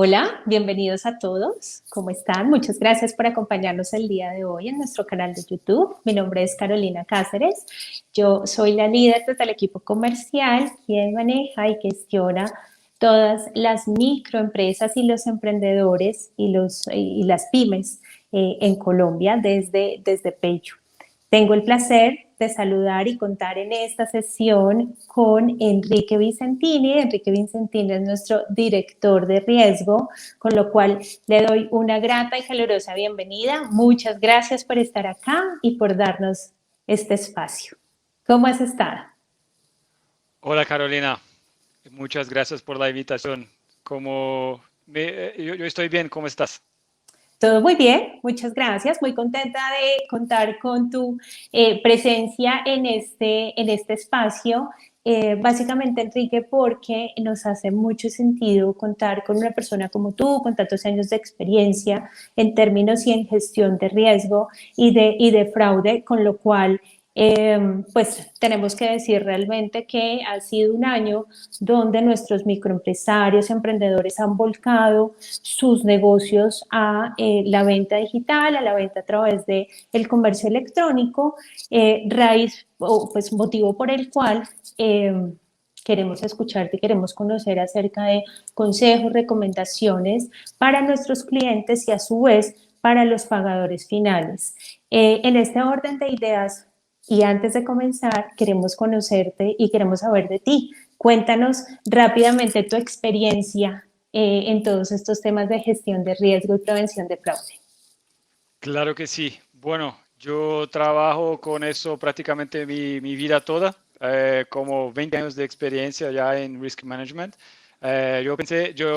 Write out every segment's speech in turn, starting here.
Hola, bienvenidos a todos. ¿Cómo están? Muchas gracias por acompañarnos el día de hoy en nuestro canal de YouTube. Mi nombre es Carolina Cáceres. Yo soy la líder del equipo comercial, quien maneja y gestiona todas las microempresas y los emprendedores y las pymes en Colombia desde Peyu. Tengo el placer de saludar y contar en esta sesión con Enrique Vicentini. Enrique Vicentini es nuestro director de riesgo, con lo cual le doy una grata y calurosa bienvenida. Muchas gracias por estar acá y por darnos este espacio. ¿Cómo has estado? Hola Carolina, muchas gracias por la invitación. Yo estoy bien, ¿cómo estás? Todo muy bien, muchas gracias. Muy contenta de contar con tu presencia en este espacio. Básicamente, Enrique, porque nos hace mucho sentido contar con una persona como tú, con tantos años de experiencia en términos y en gestión de riesgo y de fraude, con lo cual pues tenemos que decir realmente que ha sido un año donde nuestros microempresarios, emprendedores han volcado sus negocios a la venta digital, a la venta a través de el comercio electrónico, raíz o pues motivo por el cual queremos escucharte, queremos conocer acerca de consejos, recomendaciones para nuestros clientes y a su vez para los pagadores finales. En este orden de ideas, y antes de comenzar, queremos conocerte y queremos saber de ti. Cuéntanos rápidamente tu experiencia en todos estos temas de gestión de riesgo y prevención de fraude. Claro que sí. Bueno, yo trabajo con eso prácticamente mi vida toda, como 20 años de experiencia ya en risk management. Yo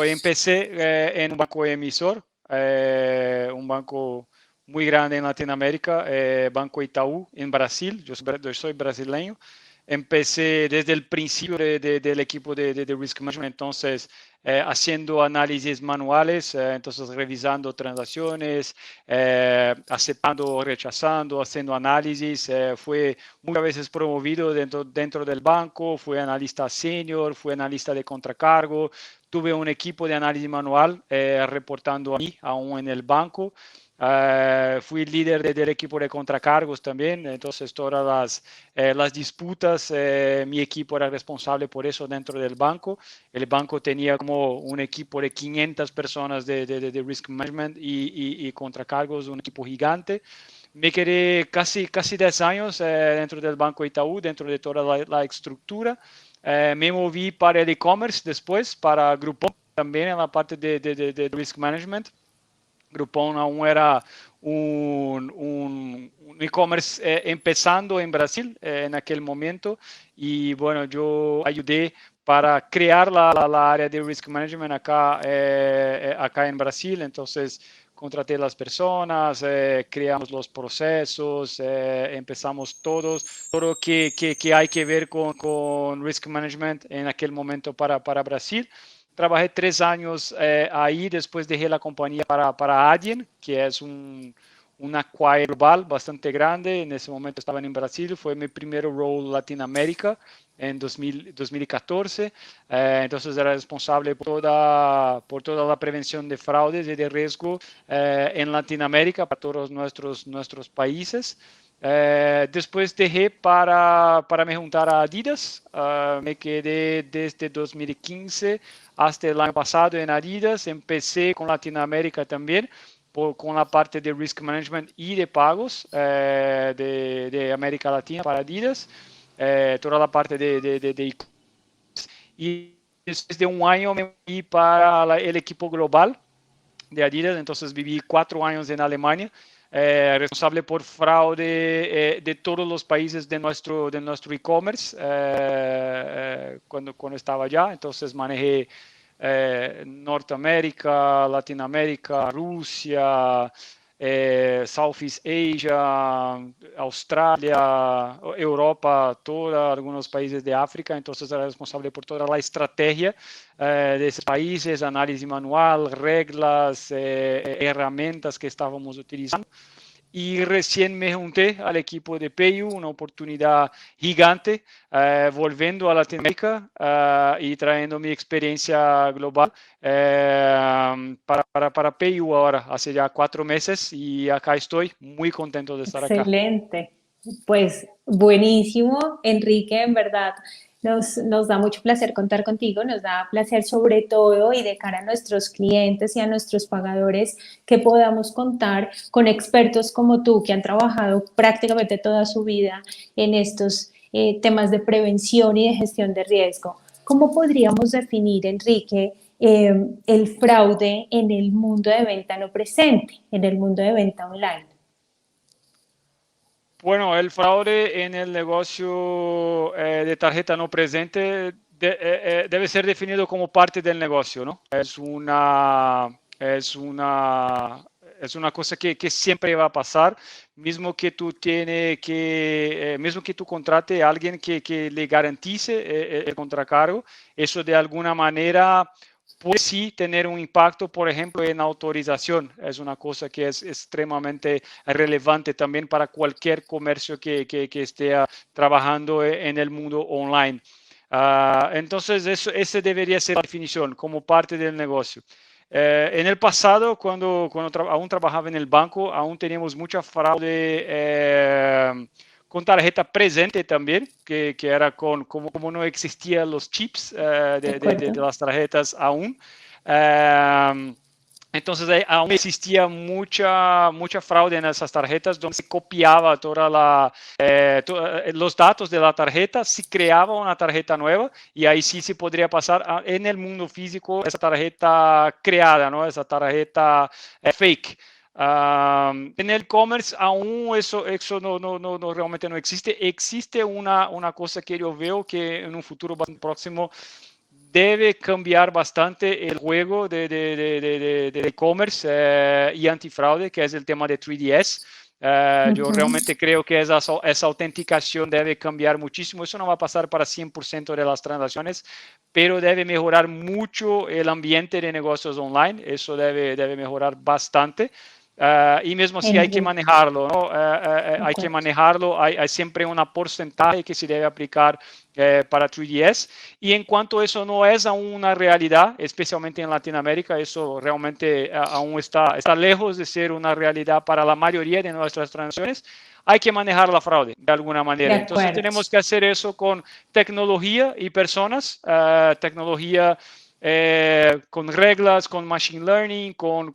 empecé en un banco emisor, un banco muy grande en Latinoamérica, Banco Itaú en Brasil. Yo soy brasileño. Empecé desde el principio del equipo de risk management, entonces haciendo análisis manuales, entonces revisando transacciones, aceptando o rechazando, haciendo análisis. Fue muchas veces promovido dentro del banco, fue analista senior, fue analista de contracargo. Tuve un equipo de análisis manual reportando a mí, aún en el banco. Fui líder del equipo de contracargos también, entonces todas las disputas, mi equipo era responsable por eso dentro del banco. El banco tenía como un equipo de 500 personas de risk management y contracargos, un equipo gigante. Me quedé casi 10 años dentro del Banco Itaú, dentro de toda la estructura. Me moví para el e-commerce después, para Groupon, también en la parte de risk management. Groupon aún era un e-commerce empezando en Brasil en aquel momento y bueno, yo ayudé para crear la área de risk management acá en Brasil, entonces contraté las personas, creamos los procesos, empezamos todo lo que hay que ver con risk management en aquel momento para Brasil. Trabajé 3 años ahí, después dejé la compañía para Adyen, que es una acquire global bastante grande. En ese momento estaban en Brasil, fue mi primer rol Latinoamérica en 2014. Entonces era responsable por toda la prevención de fraudes y de riesgo en Latinoamérica para todos nuestros países. Después dejé para me juntar a Adidas. Me quedé desde 2015 hasta el año pasado en Adidas. Empecé con Latinoamérica también, con la parte de risk management y de pagos de América Latina para Adidas. Toda la parte de y después de un año me fui para el equipo global de Adidas, entonces viví 4 años en Alemania, responsable por fraude de todos los países de nuestro e-commerce cuando estaba allá, entonces manejé Norteamérica, Latinoamérica, Rusia, Southeast Asia, Australia, Europa, algunos países de África, entonces era responsable por toda la estrategia de esos países, análisis manual, reglas, herramientas que estábamos utilizando. y recién me junté al equipo de PayU, una oportunidad gigante, volviendo a Latinoamérica y trayendo mi experiencia global para PayU ahora, hace ya 4 meses y acá estoy muy contento de estar acá. Excelente. Pues buenísimo, Enrique, en verdad. Nos da mucho placer contar contigo, nos da placer sobre todo y de cara a nuestros clientes y a nuestros pagadores que podamos contar con expertos como tú que han trabajado prácticamente toda su vida en estos temas de prevención y de gestión de riesgo. ¿Cómo podríamos definir, Enrique, el fraude en el mundo de venta no presente, en el mundo de venta online? Bueno, el fraude en el negocio de tarjeta no presente debe ser definido como parte del negocio, ¿no? Es una cosa que siempre va a pasar, mismo que tú mismo que tú contrate a alguien que le garantice el contracargo, eso de alguna manera puede sí tener un impacto, por ejemplo, en autorización. Es una cosa que es extremadamente relevante también para cualquier comercio que esté trabajando en el mundo online. Entonces, esa debería ser la definición como parte del negocio. En el pasado, cuando aún trabajaba en el banco, aún teníamos mucha fraude con tarjeta presente también, que era como no existían los chips ¿De de acuerdo? las tarjetas aún. Eh, entonces aún existía mucha fraude en esas tarjetas donde se copiaba los datos de la tarjeta, se creaba una tarjeta nueva y ahí sí se podría pasar en el mundo físico esa tarjeta creada, ¿no? Esa tarjeta fake. En el e-commerce aún eso no, realmente no existe. Existe una cosa que yo veo que en un futuro próximo debe cambiar bastante el juego de e-commerce y antifraude, que es el tema de 3DS. Yo realmente creo que esa autenticación debe cambiar muchísimo. Eso no va a pasar para 100% de las transacciones, pero debe mejorar mucho el ambiente de negocios online. Eso debe mejorar bastante. Y mismo así hay que Enrique, manejarlo, ¿no? de Hay que acuerdo. manejarlo, hay siempre un porcentaje que se debe aplicar para 3DS. Y en cuanto eso no es aún una realidad, especialmente en Latinoamérica, eso realmente aún está lejos de ser una realidad para la mayoría de nuestras transacciones, hay que manejar la fraude de alguna De manera. Entonces acuerdo. tenemos que hacer eso con tecnología y personas, tecnología con reglas, con machine learning, con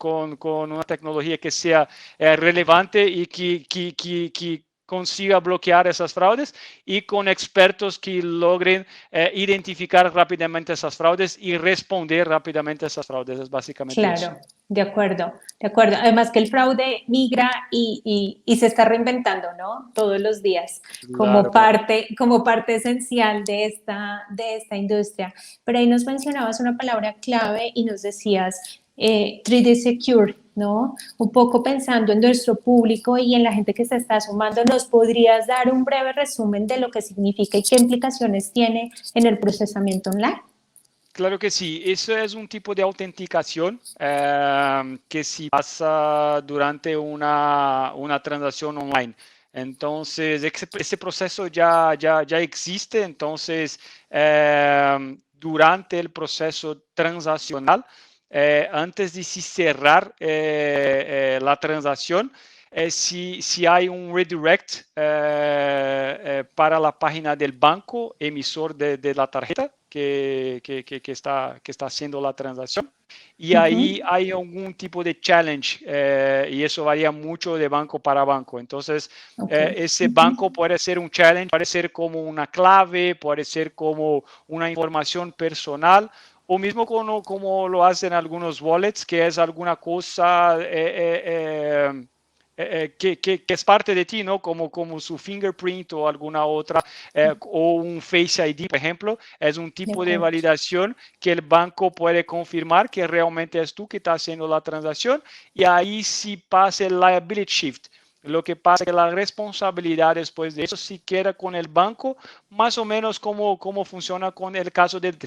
una tecnología que sea relevante y que consiga bloquear esas fraudes y con expertos que logren identificar rápidamente esas fraudes y responder rápidamente a esas fraudes. Es básicamente eso. Claro, de acuerdo, de acuerdo. Además que el fraude migra y se está reinventando, ¿no? Todos los días, Claro, claro. como parte esencial de esta industria. Pero ahí nos mencionabas una palabra clave y nos decías 3D Secure, ¿no? Un poco pensando en nuestro público y en la gente que se está sumando, ¿nos podrías dar un breve resumen de lo que significa y qué implicaciones tiene en el procesamiento online? Claro que sí, eso es un tipo de autenticación que se pasa durante una transacción online. Entonces, ese proceso ya existe, entonces, durante el proceso transaccional, antes de se cerrar la transacción, si hay un redirect para la página del banco emisor de la tarjeta que está haciendo la transacción. Y Uh ahí -huh. hay algún tipo de challenge y eso varía mucho de banco para banco. Entonces, Ok. ese Uh -huh. banco puede ser un challenge, puede ser como una clave, puede ser como una información personal o mismo como lo hacen algunos wallets, que es alguna cosa que es parte de ti, ¿no? Como su fingerprint o alguna otra, o un Face ID, por ejemplo, es un De tipo de acuerdo. validación que el banco puede confirmar que realmente es tú que estás haciendo la transacción y ahí sí pasa el liability shift. Lo que pasa es que la responsabilidad después de eso sí queda con el banco, más o menos como funciona con el caso del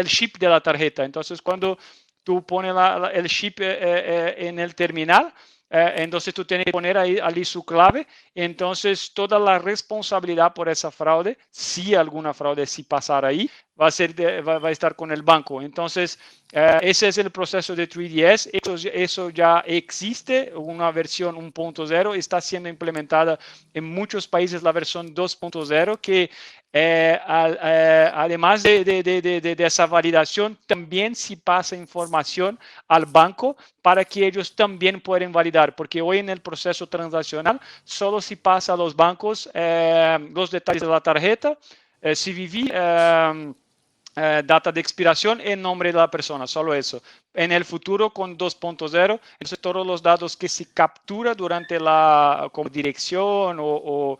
chip de la tarjeta. Entonces, cuando tú pones el chip en el terminal, entonces tú tienes que poner ahí su clave, entonces toda la responsabilidad por esa fraude, si alguna fraude si pasar ahí, va a estar con el banco. Entonces, ese es el proceso de 3DS. Eso ya existe, una versión 1.0, está siendo implementada en muchos países la versión 2.0, que además de esa validación, también se pasa información al banco para que ellos también puedan validar, porque hoy en el proceso transaccional solo se pasa a los bancos los detalles de la tarjeta, CVV, data de expiración y nombre de la persona, solo eso. En el futuro con 2.0, entonces todos los datos que se captura durante la como dirección o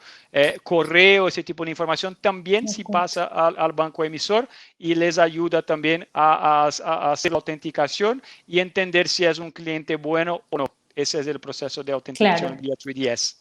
correo, ese tipo de información, también se pasa al banco emisor y les ayuda también a hacer la autenticación y entender si es un cliente bueno o no. Ese es el proceso de autenticación vía 3DS.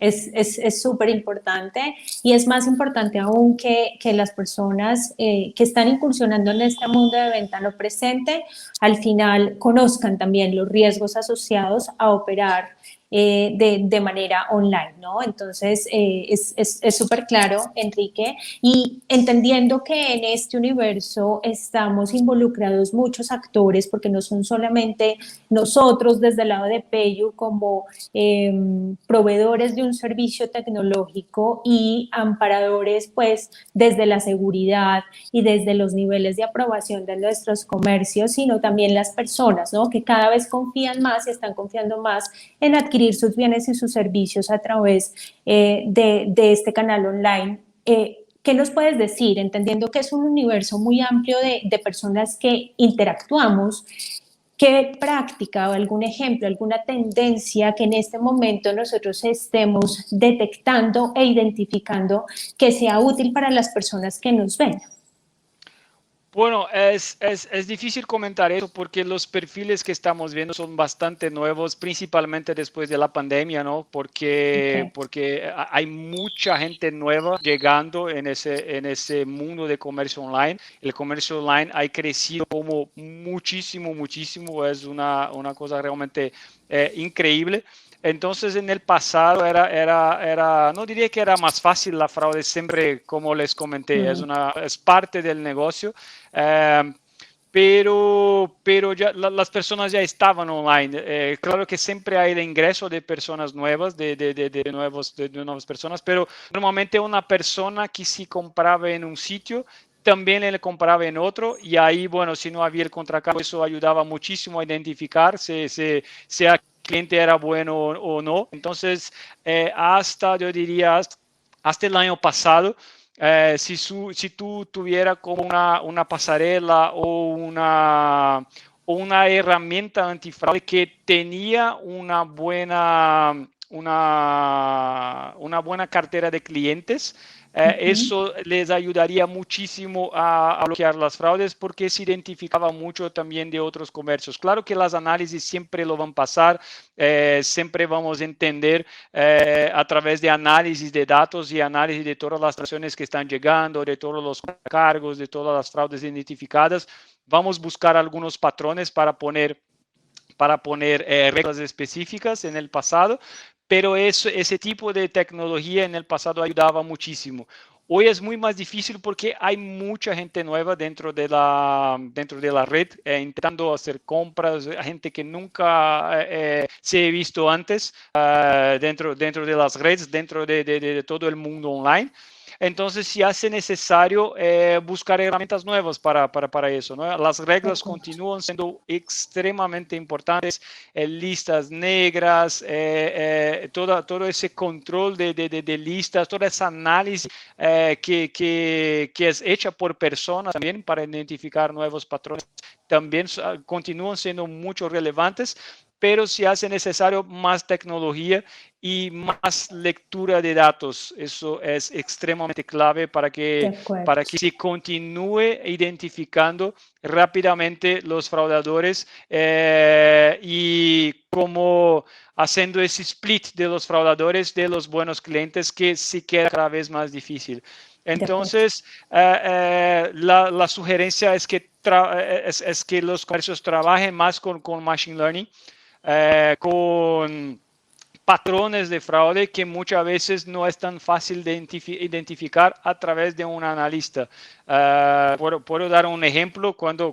Es súper importante y es más importante aún que las personas que están incursionando en este mundo de venta no presente al final conozcan también los riesgos asociados a operar de manera online, ¿no? Entonces, es súper claro, Enrique, y entendiendo que en este universo estamos involucrados muchos actores, porque no son solamente nosotros desde el lado de Payu como proveedores de un servicio tecnológico y amparadores, pues, desde la seguridad y desde los niveles de aprobación de nuestros comercios, sino también las personas, ¿no? Que cada vez confían más y están confiando más en adquirir sus bienes y sus servicios a través de este canal online. ¿Qué nos puedes decir? Entendiendo que es un universo muy amplio de personas que interactuamos, ¿qué práctica o algún ejemplo, alguna tendencia que en este momento nosotros estemos detectando e identificando que sea útil para las personas que nos ven? Bueno, es difícil comentar eso porque los perfiles que estamos viendo son bastante nuevos, principalmente después de la pandemia, ¿no? Porque hay mucha gente nueva llegando en ese mundo de comercio online. El comercio online ha crecido como muchísimo, muchísimo. Es una cosa realmente increíble. Entonces, en el pasado no diría que era más fácil la fraude, siempre, como les comenté, es parte del negocio. Pero ya las personas ya estaban online. Claro que siempre hay el ingreso de personas nuevas, de nuevas personas, pero normalmente una persona que sí compraba en un sitio, también le compraba en otro, y ahí, bueno, si no había el contracargo, eso ayudaba muchísimo a identificar si el cliente era bueno o no. Entonces, yo diría, hasta el año pasado, si tú tuvieras como una pasarela o una herramienta antifraude que tenía una buena cartera de clientes, eso les ayudaría muchísimo a bloquear las fraudes porque se identificaba mucho también de otros comercios. Claro que las análisis siempre lo van a pasar, siempre vamos a entender a través de análisis de datos y análisis de todas las transacciones que están llegando, de todos los cargos, de todas las fraudes identificadas. Vamos a buscar algunos patrones para poner reglas específicas en el pasado, pero ese tipo de tecnología en el pasado ayudaba muchísimo. Hoy es muy más difícil porque hay mucha gente nueva dentro de la red intentando hacer compras, gente que nunca se ha visto antes dentro de las redes, dentro de todo el mundo online. Entonces, se hace necesario buscar herramientas nuevas para eso, ¿no? Las reglas continúan siendo extremadamente importantes, listas negras, todo ese control de listas, toda esa análisis que es hecha por personas también para identificar nuevos patrones, también continúan siendo mucho relevantes, pero se hace necesario más tecnología y más lectura de datos. Eso es extremadamente clave para que se continúe identificando rápidamente los fraudadores y como haciendo ese split de los fraudadores de los buenos clientes, que sí queda cada vez más difícil. Entonces, la sugerencia es que los comercios trabajen más con Machine Learning. con patrones de fraude que muchas veces no es tan fácil de identificar a través de un analista. Puedo dar un ejemplo. Cuando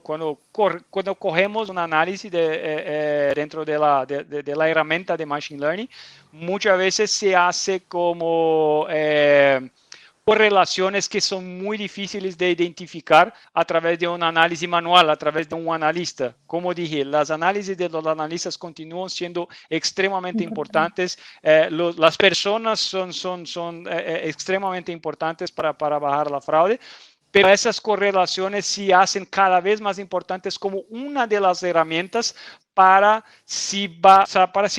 cogemos un análisis dentro de la herramienta de Machine Learning, muchas veces se hace como correlaciones que son muy difíciles de identificar a través de un análisis manual, a través de un analista. Como dije, las análisis de los analistas continúan siendo extremadamente importantes. Las personas son extremadamente importantes para bajar la fraude. Pero esas correlaciones se hacen cada vez más importantes como una de las herramientas para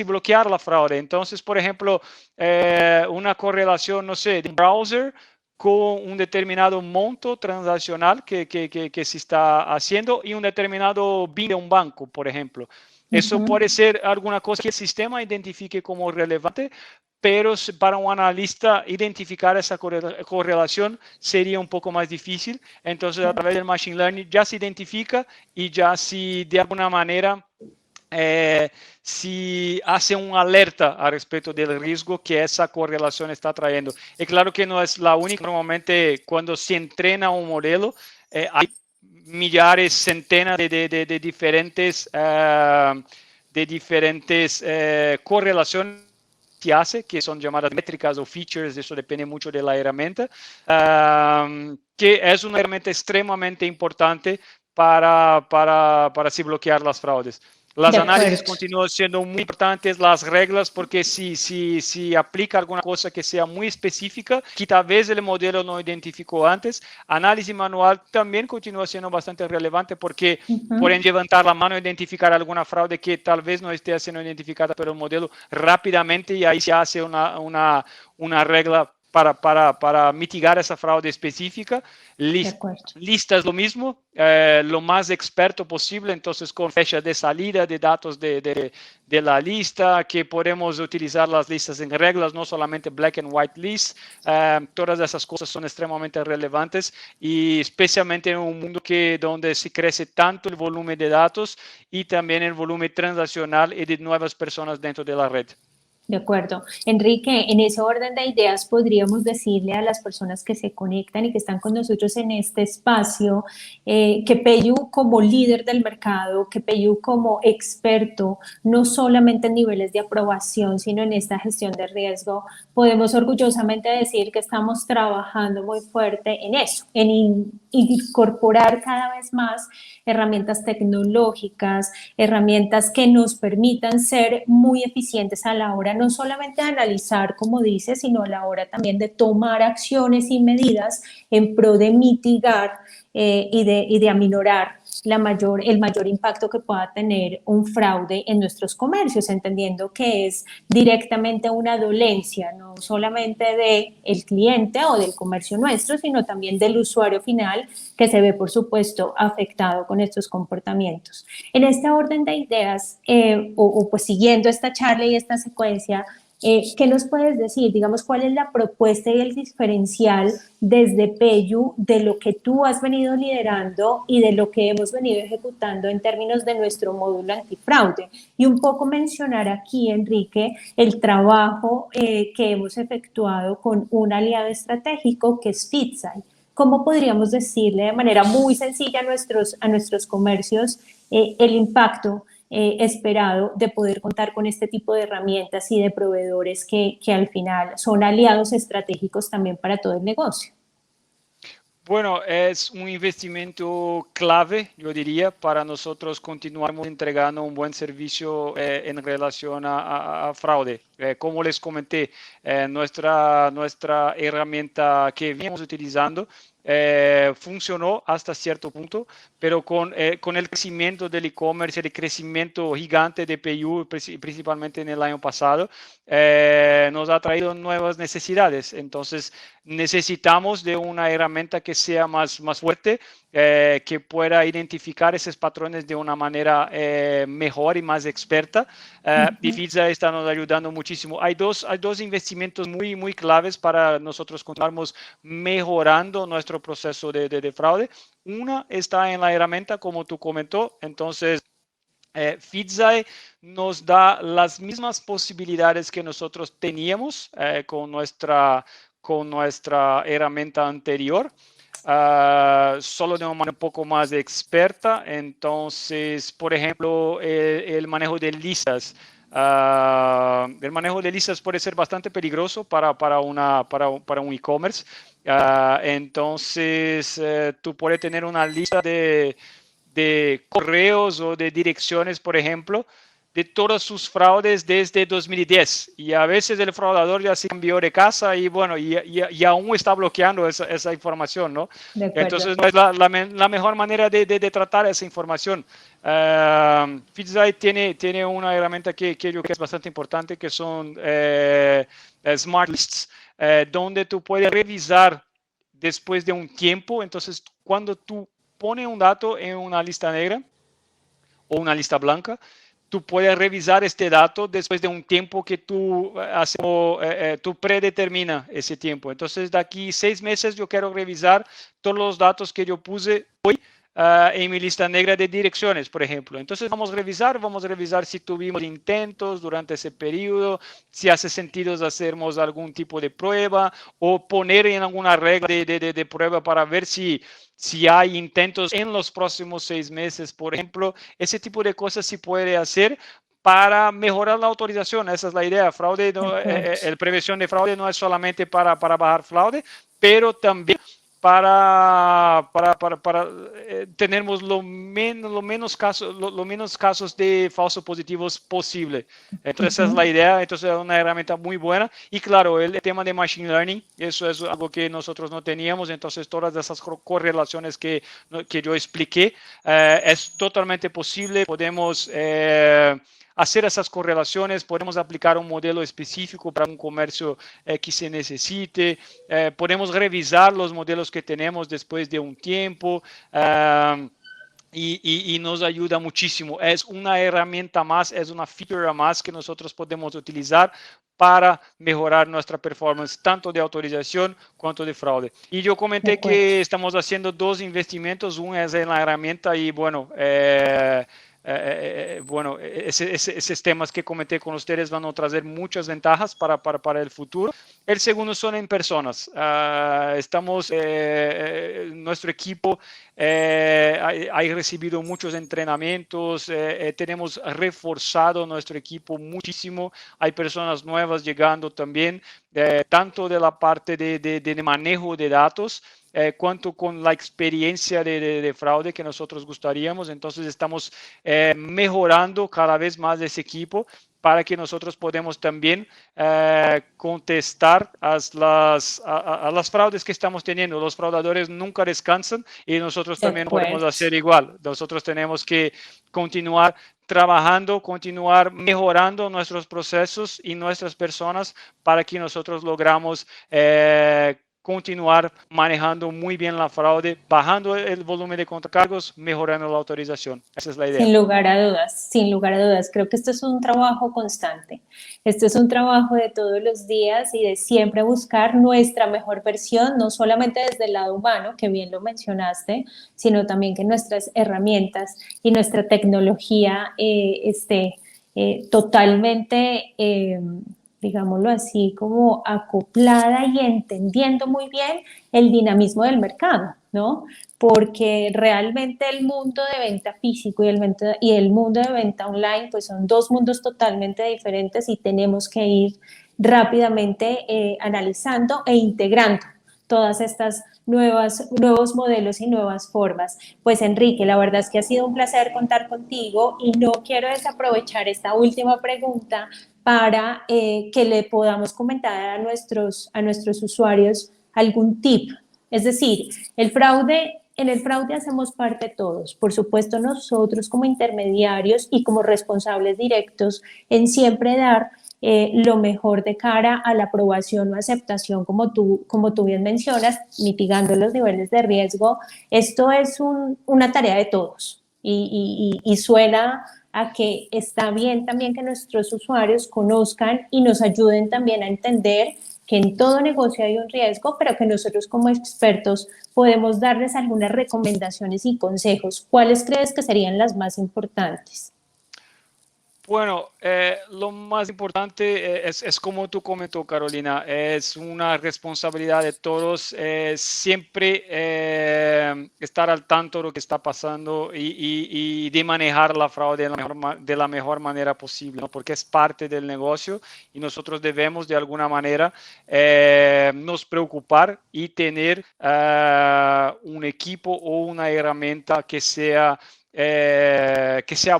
bloquear la fraude. Entonces, por ejemplo, una correlación, no sé, de un browser con un determinado monto transaccional que se está haciendo y un determinado BIN de un banco, por ejemplo. Eso puede ser alguna cosa que el sistema identifique como relevante, pero para un analista identificar esa correlación sería un poco más difícil. Entonces, a través del Machine Learning ya se identifica y ya si de alguna manera si hace una alerta al respecto del riesgo que esa correlación está trayendo. Y claro que no es la única. Normalmente cuando se entrena un modelo, hay millares, centenas de diferentes correlaciones que hace, que son llamadas métricas o features. Eso depende mucho de la herramienta, que es una herramienta extremadamente importante para así bloquear las fraudes. Las análisis continúan siendo muy importantes, las reglas, porque si aplica alguna cosa que sea muy específica, que tal vez el modelo no identificó antes, análisis manual también continúa siendo bastante relevante, porque pueden levantar la mano e identificar alguna fraude que tal vez no esté siendo identificada por el modelo rápidamente, y ahí se hace una regla para mitigar esa fraude específica. Lista es lo mismo, lo más experto posible, entonces con fecha de salida de datos de la lista, que podemos utilizar las listas en reglas, no solamente black and white list. Todas esas cosas son extremadamente relevantes, y especialmente en un mundo donde se crece tanto el volumen de datos y también el volumen transaccional y de nuevas personas dentro de la red. De acuerdo. Enrique, en ese orden de ideas podríamos decirle a las personas que se conectan y que están con nosotros en este espacio, que PayU como líder del mercado, que PayU como experto, no solamente en niveles de aprobación, sino en esta gestión de riesgo, podemos orgullosamente decir que estamos trabajando muy fuerte en eso, en incorporar cada vez más herramientas tecnológicas, herramientas que nos permitan ser muy eficientes a la hora no solamente de analizar, como dice, sino a la hora también de tomar acciones y medidas en pro de mitigar y de aminorar el mayor impacto que pueda tener un fraude en nuestros comercios, entendiendo que es directamente una dolencia, no solamente del cliente o del comercio nuestro, sino también del usuario final, que se ve, por supuesto, afectado con estos comportamientos. En este orden de ideas, pues siguiendo esta charla y esta secuencia, ¿qué nos puedes decir? Digamos, ¿cuál es la propuesta y el diferencial desde PayU de lo que tú has venido liderando y de lo que hemos venido ejecutando en términos de nuestro módulo antifraude? Y un poco mencionar aquí, Enrique, el trabajo que hemos efectuado con un aliado estratégico que es Fitsai. ¿Cómo podríamos decirle de manera muy sencilla a nuestros comercios el impacto esperado de poder contar con este tipo de herramientas y de proveedores que al final son aliados estratégicos también para todo el negocio? Bueno, es un investimento clave, yo diría, para nosotros continuar entregando un buen servicio en relación a fraude. Como les comenté, nuestra herramienta que venimos utilizando funcionó hasta cierto punto, pero con el crecimiento del e-commerce, el crecimiento gigante de PayU, principalmente en el año pasado, nos ha traído nuevas necesidades. Entonces, necesitamos de una herramienta que sea más fuerte, que pueda identificar esos patrones de una manera mejor y más experta. Y Fitsai está nos ayudando muchísimo. Hay dos investimentos muy claves para nosotros continuarmos mejorando nuestro proceso de fraude. Una está en la herramienta, como tú comentó. Entonces, Fidszai nos da las mismas posibilidades que nosotros teníamos con nuestra herramienta anterior, solo de una manera un poco más experta. Entonces, por ejemplo, el manejo de listas. El manejo de listas puede ser bastante peligroso para un e-commerce. Entonces, tú puedes tener una lista de correos o de direcciones, por ejemplo, de todos sus fraudes desde 2010. Y a veces el fraudador ya se cambió de casa y bueno, y aún está bloqueando esa información, ¿no? De acuerdo. Entonces no es la mejor manera de tratar esa información. Fidszai tiene una herramienta que yo creo que es bastante importante, que son Smart Lists, donde tú puedes revisar después de un tiempo. Entonces, cuando tú pones un dato en una lista negra o una lista blanca, tú puedes revisar este dato después de un tiempo que tú predetermina ese tiempo. Entonces, de aquí 6 meses yo quiero revisar todos los datos que yo puse hoy en mi lista negra de direcciones, por ejemplo. Entonces vamos a revisar si tuvimos intentos durante ese periodo, si hace sentido hacernos algún tipo de prueba o poner en alguna regla de prueba para ver si hay intentos en los próximos 6 meses, por ejemplo. Ese tipo de cosas se puede hacer para mejorar la autorización. Esa es la idea. Fraude, el prevención de fraude no es solamente para bajar fraude, pero también para tenemos lo menos casos de falsos positivos posible. Entonces, esa es la idea. Entonces, es una herramienta muy buena. Y claro, el tema de Machine Learning, eso es algo que nosotros no teníamos. Entonces, todas esas correlaciones que yo expliqué, es totalmente posible. Podemos hacer esas correlaciones, podemos aplicar un modelo específico para un comercio que se necesite, podemos revisar los modelos que tenemos después de un tiempo. Y nos ayuda muchísimo. Es una herramienta más, es una feature más que nosotros podemos utilizar para mejorar nuestra performance, tanto de autorización cuanto de fraude. Y yo comenté que estamos haciendo 2 investimentos, uno es en la herramienta y bueno, esos temas que comenté con ustedes van a traer muchas ventajas para el futuro. El segundo son en personas. Nuestro equipo ha recibido muchos entrenamientos, tenemos reforzado nuestro equipo muchísimo. Hay personas nuevas llegando también, tanto de la parte de manejo de datos, cuanto con la experiencia de fraude que nosotros gustaríamos. Entonces estamos mejorando cada vez más ese equipo para que nosotros podamos también contestar a las fraudes que estamos teniendo. Los fraudadores nunca descansan y nosotros también podemos hacer igual. Nosotros tenemos que continuar trabajando, continuar mejorando nuestros procesos y nuestras personas para que nosotros logramos continuar manejando muy bien la fraude, bajando el volumen de contracargos, mejorando la autorización. Esa es la idea. Sin lugar a dudas, sin lugar a dudas. Creo que esto es un trabajo constante. Esto es un trabajo de todos los días y de siempre buscar nuestra mejor versión, no solamente desde el lado humano, que bien lo mencionaste, sino también que nuestras herramientas y nuestra tecnología esté totalmente digámoslo así, como acoplada y entendiendo muy bien el dinamismo del mercado, ¿no? Porque realmente el mundo de venta físico y el mundo de venta online, pues son 2 mundos totalmente diferentes y tenemos que ir rápidamente analizando e integrando todas estas nuevos modelos y nuevas formas. Pues Enrique, la verdad es que ha sido un placer contar contigo y no quiero desaprovechar esta última pregunta para que le podamos comentar a nuestros usuarios algún tip. Es decir, en el fraude hacemos parte todos, por supuesto nosotros como intermediarios y como responsables directos en siempre dar lo mejor de cara a la aprobación o aceptación, como tú bien mencionas, mitigando los niveles de riesgo. Esto es una tarea de todos y suena a que está bien también que nuestros usuarios conozcan y nos ayuden también a entender que en todo negocio hay un riesgo, pero que nosotros como expertos podemos darles algunas recomendaciones y consejos. ¿Cuáles crees que serían las más importantes? Bueno, lo más importante es como tú comentó, Carolina, es una responsabilidad de todos siempre estar al tanto de lo que está pasando y de manejar la fraude de la mejor manera posible, ¿no? Porque es parte del negocio y nosotros debemos de alguna manera nos preocupar y tener un equipo o una herramienta que sea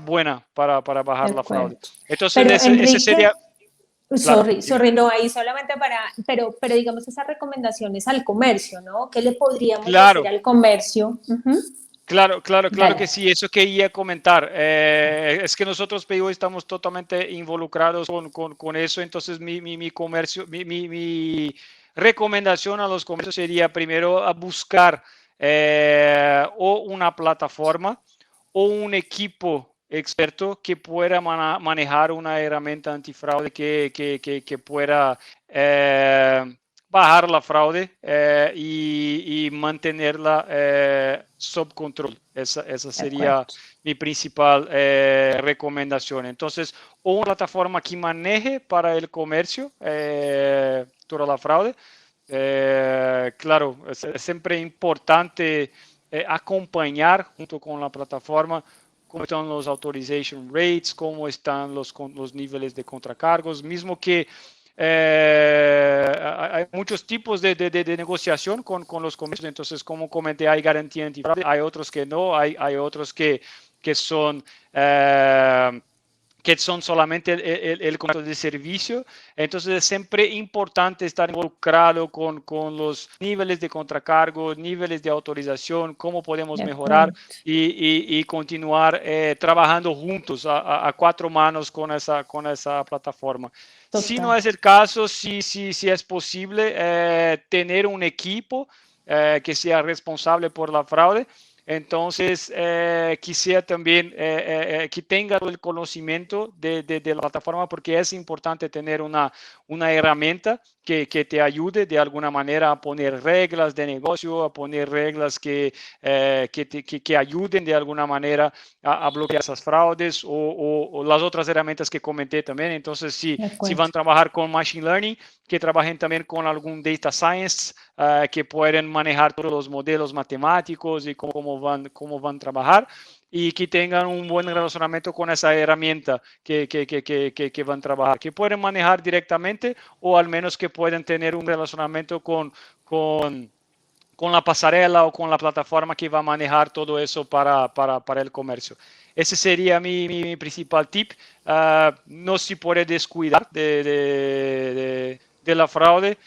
buena para De bajar la fraude. acuerdo. Entonces, Pero ese Enrique, sería, claro, sorry, no, ahí solamente pero digamos esas recomendaciones al comercio, ¿no? ¿Qué le podríamos decir claro, al comercio? Ujú. claro Dale. que sí, eso quería comentar. Es que nosotros, PayU, estamos totalmente involucrados con eso, entonces mi comercio, mi recomendación a los comercios sería primero a buscar o una plataforma o un equipo experto que pueda manejar una herramienta antifraude que pueda bajar la fraude y mantenerla sob control. Esa De acuerdo. sería mi principal recomendación. Entonces, o una plataforma que maneje para el comercio toda la fraude. Claro, es siempre importante acompañar junto con la plataforma cómo están los authorization rates, cómo están los niveles de contracargos, mismo que hay muchos tipos de negociación con los comercios, entonces como comenté, hay garantía antifraude, hay otros que no, hay otros que son... que son solamente el contrato de servicio. Entonces es siempre importante estar involucrado con los niveles de contracargo, niveles de autorización, cómo podemos De mejorar acuerdo. y continuar trabajando juntos a cuatro manos con esa plataforma. Si no Total. es el caso, si es posible tener un equipo que sea responsable por la fraude, entonces, quisiera también que tenga el conocimiento de la plataforma porque es importante tener una herramienta que te ayude de alguna manera a poner reglas de negocio, a poner reglas que ayuden de alguna manera a bloquear esas fraudes o las otras herramientas que comenté también. Entonces, De si acuerdo. van a trabajar con Machine Learning, que trabajen también con algún Data Science, que pueden manejar todos los modelos matemáticos y cómo van a trabajar y que tengan un buen relacionamiento con esa herramienta que van a trabajar, que pueden manejar directamente o al menos que pueden tener un relacionamiento con la pasarela o con la plataforma que va a manejar todo eso para el comercio. Ese sería mi principal tip. No se puede descuidar de la fraude.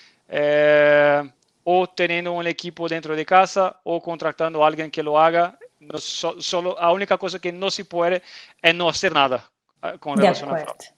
O teniendo un equipo dentro de casa o contratando a alguien que lo haga. No, solo, la única cosa que no se puede es no hacer nada con De relación al acuerdo. fraude.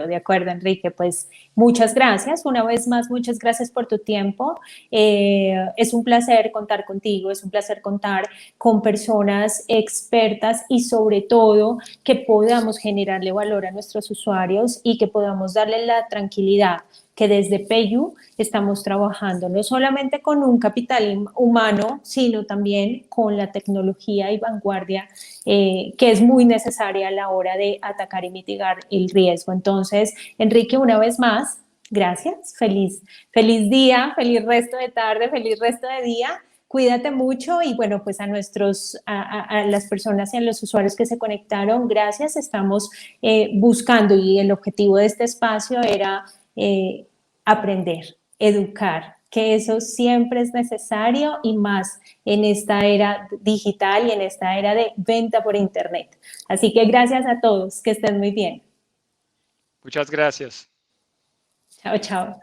De acuerdo, Enrique. Pues muchas gracias. Una vez más, muchas gracias por tu tiempo. Es un placer contar contigo, es un placer contar con personas expertas y sobre todo que podamos generarle valor a nuestros usuarios y que podamos darle la tranquilidad que desde PayU estamos trabajando no solamente con un capital humano, sino también con la tecnología y vanguardia que es muy necesaria a la hora de atacar y mitigar el riesgo. Entonces, Enrique, una vez más, gracias, feliz día, feliz resto de tarde, feliz resto de día. Cuídate mucho y bueno, pues a las personas y a los usuarios que se conectaron, gracias. Estamos buscando y el objetivo de este espacio era aprender, educar, que eso siempre es necesario y más en esta era digital y en esta era de venta por Internet. Así que gracias a todos, que estén muy bien. Muchas gracias. Chao, chao.